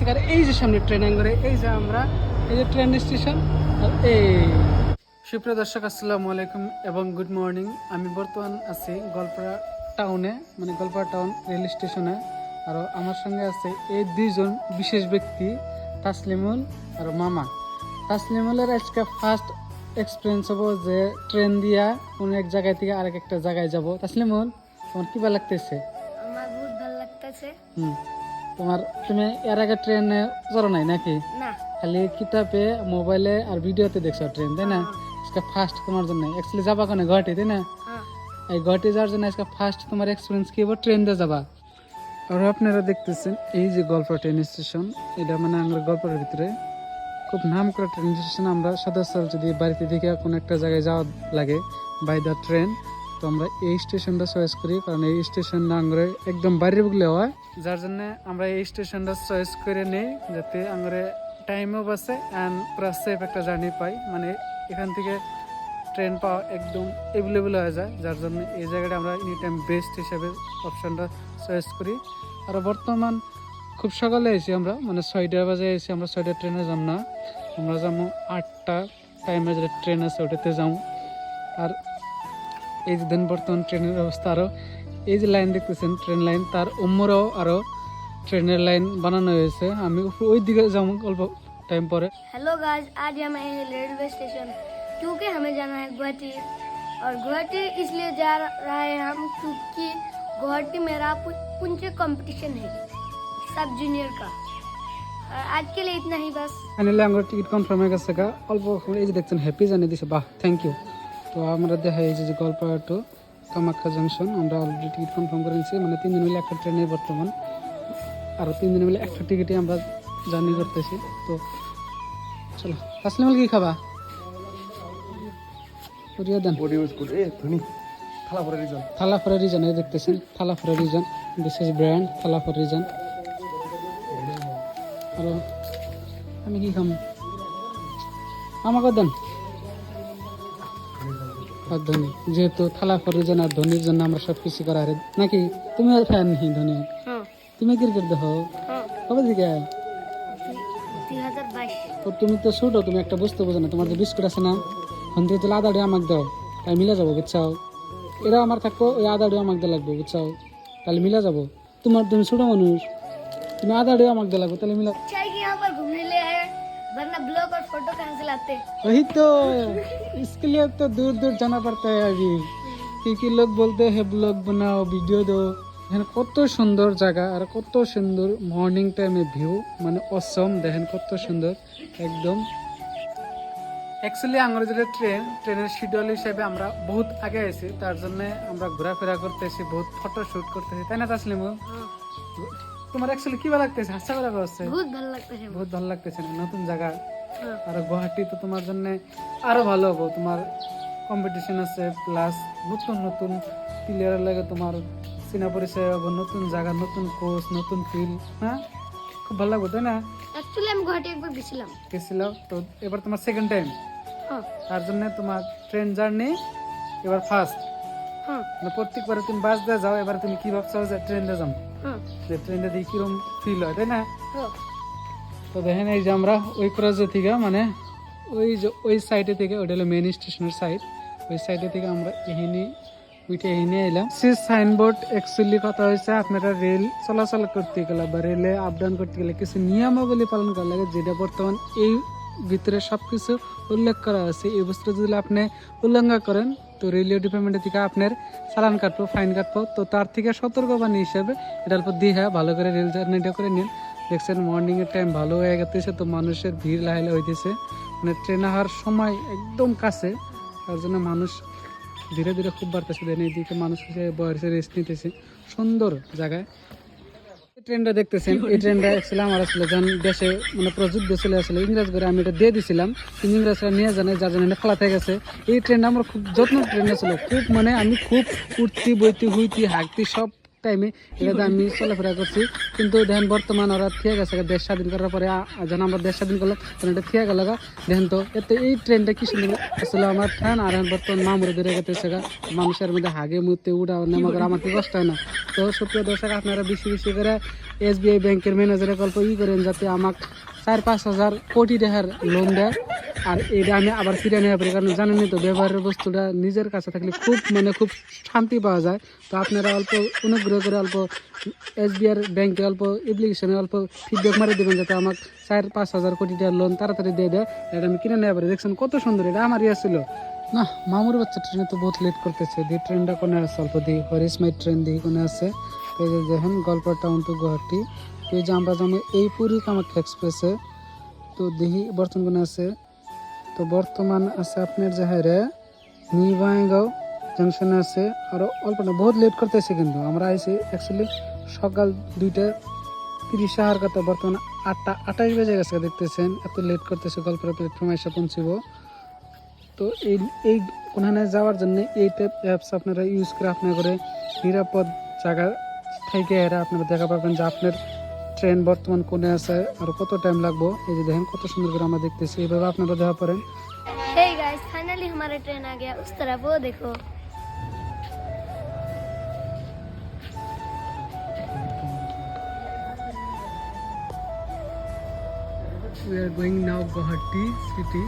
এই যে সামনে ট্রেন আঙ্গরে এই যে আমরা এই যে ট্রেন স্টেশন আর এই সুপ্রিয় দর্শক আসসালামু আলাইকুম এবং গুড মর্নিং। আমি বর্তমান আছি গোয়ালপাড়া টাউনে, মানে গোয়ালপাড়া টাউন রেল স্টেশনে। আর আমার সঙ্গে আছে এই দুইজন বিশেষ ব্যক্তি, তাসলিমুল আর মামা। তাসলিমুলের আজকে ফার্স্ট এক্সপিরিয়েন্স হবো যে ট্রেন দিয়া কোনো এক জায়গায় থেকে আরেক একটা জায়গায় যাব। তাসলিমুল, তোমার কি ভালো লাগতেছে? আমার বহুত ভালো লাগতেছে। তুমি এর আগে ট্রেনে চড়ো নাই নাকি? না, খালি কিতাবে মোবাইলে আর ভিডিওতে দেখছো ট্রেন, তাই না? আজকে ফার্স্ট তোমার জন্য অ্যাকচুয়ালি যাবা কোনে? গুয়াহাটি, তাই না? এই গুয়াহাটি যাওয়ার জন্য আজকে ফার্স্ট তোমার এক্সপিরিয়েন্স কি হবে? ট্রেন দিয়ে যাবা। আর আপনারা দেখতেছেন এই যে গোয়ালপাড়া ট্রেন স্টেশন, এটা মানে আমরা গোয়ালপাড়ার ভিতরে খুব নাম করা ট্রেন স্টেশন। আমরা সদস্য যদি বাড়িতে থেকে কোনো একটা জায়গায় যাওয়া লাগে বাই দ্য ট্রেন, তো আমরা এই স্টেশনটা চয়েস করি, কারণ এই স্টেশনটা আমরা একদম বাইরের বুকলে হয়, যার জন্য আমরা এই স্টেশনটা চয়েস করে নেই, যাতে আমরা টাইমও বাঁচে অ্যান্ড পুরো সেফ একটা জার্নি পাই। মানে এখান থেকে ট্রেন পাওয়া একদম অ্যাভেলেবল হয়ে যায়, যার জন্য এই জায়গাটা আমরা এনি টাইম বেস্ট হিসেবে অপশানটা চয়েস করি। আর বর্তমান খুব সকালে এসে আমরা, মানে 6টা বাজে এসে আমরা 6টার ট্রেনে যাম না, আমরা যাবো 8টা টাইমে যেটা ট্রেন আছে ওটাতে যাবো। আর এই যে দিন বর্তমান ট্রেনের অবস্থা, আরও এই যে লাইন দেখতেছেন ট্রেন লাইন, তার উম্মরেও আরও ট্রেনের লাইন বানানো হয়েছে। আমি ওই দিকে যাবো অল্প टाइम पर। हेलो गाइस, आज हम आए हैं रेलवे स्टेशन क्योंकि हमें जाना है गुवाहाटी। और गुवाहाटी इसलिए जा रहा है हम क्योंकि गुवाहाटी मेरा पुंचे कंपटीशन है सब जूनियर का। और आज के लिए इतना ही बस। फाइनली আমরা টিকিট কনফার্ম হয়ে গেছে, অল্প এই যে দেখছেন হ্যাপি জানিয়ে দিছে, বাহ থ্যাংক ইউ। তো আমরা দেখা এই যে গোয়ালপাড়া টু কামাখ্যা জাংশন আমরা অলরেডি টিকিট কনফার্ম করে নিয়েছি, মানে 3 দিন মিলে একটা ট্রেনে বর্তমান, আরও 3 দিন মিলে একটা টিকিটে আমরা জার্নি করতেছি। তো চলো, তাসলিমুল কি খাবা? থালা ফর রিজন, এই দেখতেছেন থালা for reason, this is brand থালা ফর রিজন। আর আমি কি খাম? আমাকে দেন আর ধনী, যেহেতু থালা ফর রিজন আর ধোনির জন্য আমরা সব কিছু করা হয় নাকি? তুমি ফ্যান হি ধোনি? তুমি ক্রিকেট দেখো কবে থেকে? 2022। তো তুমি তো ছোট, তুমি একটা বুঝতে বোঝো না। তোমার যে বিস্কুট আছে না, ওখান থেকে তাহলে আদাড়ি আমাকে দাও, তাই মিলা যাবো, বুঝছাও? এরা আমার থাকবো, ওই আদাড়ি আমাকে দেওয়া লাগবে, বুঝছাও? তাহলে মিলা যাবো। তুমি ছোট মানুষ, তুমি আদাড়ি আমাকে দেওয়া লাগবে, তাহলে মিলা। यहाँ पर घूमने ले आए वरना ब्लॉग और फोटो कहाँ से लाते? वही तो, इसके लिए तो दूर दूर जाना पड़ता है अभी, क्योंकि लोग बोलते हैं ब्लॉग बनाओ ভিডিও দাও। দেখেন কত সুন্দর জায়গা আর কত সুন্দর মর্নিং টাইমে ভিউ, মানে অসম। দেখেন কত সুন্দর একদম। অ্যাকচুয়ালি আমরা যেটা ট্রেনের শিডিউল হিসেবে আমরা বহুত আগে আছি, তার জন্য আমরা ঘোরাফেরা করতেছি, বহুত ফটো শুট করতেছি, তাই না তাসলিমুল? তোমার অ্যাকচুয়ালি কি ভালো লাগতেছে? হাসা করা হচ্ছে, बहुत ভালো লাগতেছে, বহুত ভালো লাগতেছে না? নতুন জায়গা, আর গুয়াহাটি তো তোমার জন্য আরো ভালো হবো। তোমার কম্পিটিশন আছে, প্লাস নতুন নতুন প্লেয়ার লাগে, তোমার চিনা পরিচয় হবো, নতুন জায়গা, নতুন কোচ, নতুন ফিল। হ্যাঁ, খুব ভালো লাগবে, তাই না? অ্যাকচুয়ালি আমি গুয়াহাটি একবার গেছিলাম তো, এবার তোমার সেকেন্ড টাইম, হ্যাঁ তার জন্য তোমার ট্রেন জার্নি এবার ফার্স্ট। হ্যাঁ প্রত্যেকবারে তুমি বাস দিয়ে যাও, এবার তুমি কি ভাবছো যে ট্রেন দিয়ে যাও, হ্যাঁ যে ট্রেন দিয়ে কিরকম ফিল হয়, তাই না? হ্যাঁ। তো দেখেন এই যে আমরা ওই ক্রসে থেকে, মানে ওই যে ওই সাইডে থেকে, ওইটা হলো মেন স্টেশনের সাইড, ওই সাইডে থেকে আমরা এখানে এলাম। সে সাইনবোর্ড অ্যাকচুয়ালি কথা হয়েছে, আপনারা রেল চলাচল করতে গেলে বা রেলে আপ ডাউন করতে গেলে কিছু নিয়মাবলী পালন করা লাগে, যেটা বর্তমান এই ভিতরে সবকিছু উল্লেখ করা আছে। এই বস্তু যদি আপনি উল্লঙ্ঘন করেন, তো রেলওয়ে ডিপার্টমেন্টের থেকে আপনার চালান কাটবো, ফাইন কাটবো। তো তার থেকে সতর্কবাণী হিসেবে এটার উপর দিয়ে ভালো করে রেল জার্নিটা করে নিন। দেখছেন মর্নিং এর টাইম ভালো হয়ে গেছে, তো মানুষের ভিড় লাইলে হইতেছে, মানে ট্রেন আসার সময় একদম কাছে, তার জন্য মানুষ ধীরে ধীরে খুব বাড়তেছে। দেন এইদিকে মানুষ বয়সে রেস্ট নিতেছে, সুন্দর জায়গায়। এই ট্রেনটা দেখতেছেন, এই ট্রেনটা অ্যাকচুয়ালি আমার আসলে যখন দেশে মানে প্রযুক্ত চলে আসলে ইংরেজ করে আমি এটা দিয়ে দিছিলাম, কিন্তু ইংরেজরা নিয়ে জানে, যার জন্য ফেলা থেকে গেছে। এই ট্রেনটা আমার খুব যত্ন ট্রেন ছিল, খুব মানে আমি খুব উঠতি বইতি হুইতি হাঁকতি সব টাইমে এটা আমি চলাফেরা করছি, কিন্তু দেখেন বর্তমান ওরা থিয়ে গেছে 1.5 স্বাধীন করার পরে যখন আমরা 1.5 স্বাধীন করলাম তখন এটা থিয়ে গেল। দেখেন তো এতে এই ট্রেনটা কি সুন্দর আসলে আমার ট্রেন, আর এখন বর্তমান মামুরে ধরে গেছে মানুষের মধ্যে হাগে মুতে উড়া নেমা করে আমার কি কষ্ট হয় না। তো সুপ্রিয় দর্শক, আপনারা বেশি বেশি করে SBI ব্যাংকের ম্যানেজারের গল্প করেন যাতে আমাকে 4-5 হাজার কোটি টাকার লোন দেয়, আর এটা আমি আবার ফিরে নেওয়া পারি। কারণ জানেনই তো ব্যবহারের বস্তুটা নিজের কাছে থাকলে খুব খুব শান্তি পাওয়া যায়। তো আপনারা অল্প অনুগ্রহ করে অল্প SBI ব্যাংকে অল্প অ্যাপ্লিকেশনে অল্প ফিডব্যাক মারি দেবেন যাতে আমাকে 4-5 হাজার কোটি টাকার লোন তাড়াতাড়ি দিয়ে দেয়, এটা আমি কিনে নেওয়া পারি। দেখছেন কত সুন্দর, এটা আমার ছিল না। মামুর বাচ্চা ট্রেনে তো বহুত লেট করতেছে, দি ট্রেনটা কোনে আছে অল্প দিই হরিস মাই ট্রেন দিই কোনে আছে। তো এই যে দেখেন গল্প টাউন টু গুয়াহাটি, এই যে আমরা যাবো এই পুরী কামাখ্যা এক্সপ্রেসে। তো দেখি বর্তমান কোনে আছে, তো বর্তমান আছে আপনার জাহারে নিউ বঙ্গাইগাঁও জংশনে আছে। আর অল্প না বহুত লেট করতেছে, কিন্তু আমরা আইছি অ্যাকচুয়ালি সকাল 2:30 হওয়ার কথা, বর্তমানে 8:28 বেজে গেছে। দেখতেছেন এত লেট করতেছে, গল্পের প্ল্যাটফর্মে এসে পৌঁছিব। তো এই ওখানে যাওয়ার জন্য এই টাইপ অ্যাপস আপনারা ইউজ করে আপনার করে নিরাপদ জায়গা থেকে এরা আপনারা দেখা পাবেন যে আপনার ট্রেন বর্তমান কোনে আছে আর কত টাইম লাগবো। এই যে দেখেন কত সুন্দর করে আমরা দেখতেছি, এইভাবে আপনারা দেখা পারেন। हे गाइस, फाइनली हमारा ट्रेन आ गया। उस तरफ वो देखो। We are going now Guwahati city.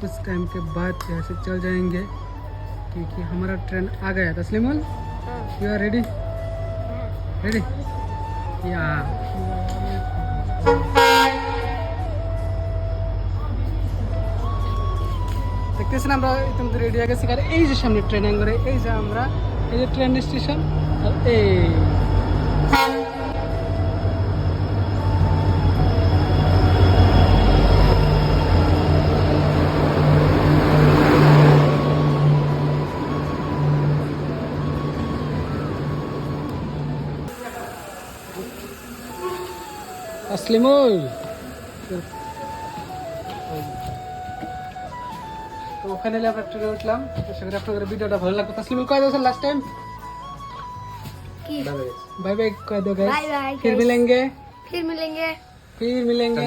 कुछ टाइम के बाद यहाँ से चल जाएंगे क्योंकि हमारा ट्रेन आ गया। तस्लीमुल, यू आर रेडी? रेडी? या দেখতেছেন আমরা ইতিমধ্যে রেডি হয়ে গেছি। আর এই যে সামনে ট্রেন করে এই যে আমরা এই যে ট্রেন স্টেশন, আর এই তসলিমুল। তো ওখানে আমরা ট্রেনে উঠলাম। আশা করি আপনাদের ভিডিওটা ভালো লাগবে। তসলিমুল কয় দিয়েছেন লাস্ট টাইম? बाय बाय कह दो गाइस। Bye bye. फिर मिलेंगे। फिर मिलेंगे। फिर मिलेंगे।